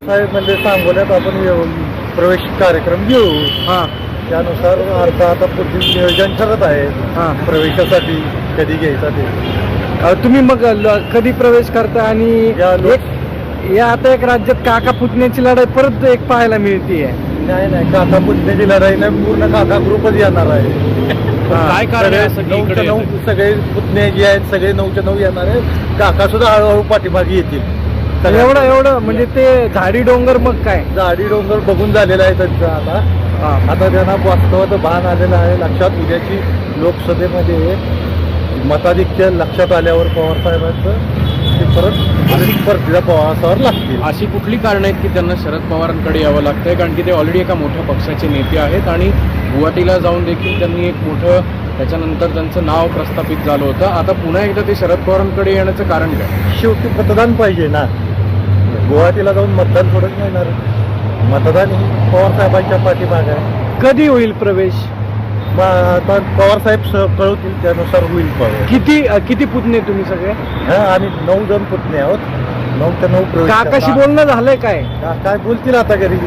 साहेब म्हणजे सांगोल्यात आपण प्रवेश कार्यक्रम घेऊ. हां त्यानुसार आता पुढील नियोजन ठरत आहे हां. प्रवेशासाठी कधी घ्यायचा ते. तुम्ही मग कधी प्रवेश करता आणि या आता एक राज्यात काका पुतण्याची लढाई परत एक पाहायला मिळते. नाही काका पुतण्याची लढाई नाही, पूर्ण काका ग्रुपच येणार आहे. काय सगळे 9 सगळे पुतणे जे आहेत सगळे 9च्या 9 येणार आहेत. काका सुद्धा हळूहळू पाठीमागे येतील. एवढं म्हणजे ते झाडी डोंगर मग काय झाडी डोंगर बघून झालेला आहे त्यांचा. आता त्यांना वास्तवाचं भान आलेलं आहे लक्षात. उद्याची लोकसभेमध्ये मताधिक्य लक्षात आल्यावर पवार साहेबांचं ते परतीला पवारांवर लागतील. अशी कुठली कारणं आहेत की त्यांना शरद पवारांकडे यावं लागतंय? कारण की ते ऑलरेडी एका मोठ्या पक्षाचे नेते आहेत आणि गुवाहाटीला जाऊन देखील त्यांनी एक मोठं त्याच्यानंतर त्यांचं नाव प्रस्थापित झालं होतं. आता पुन्हा एकदा ते शरद पवारांकडे येण्याचं कारण काय? शेवटी मतदान पाहिजे ना. गुवाहाटीला जाऊन मतदान थोडंच मिळणार. मतदान ही पवार साहेबांच्या पाठीमागे आहे. कधी होईल प्रवेश? आता पवार साहेब कळवतील त्यानुसार होईल प्रवेश. किती पुतणे तुम्ही सगळे? आम्ही 9 जण पुतणे आहोत. 9च्या 9 प्रवेश. काकाशी बोलणं झालंय काय? काय बोलतील आता घरी?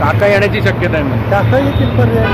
काका येण्याची शक्यता आहे. काका येतील पर्याय.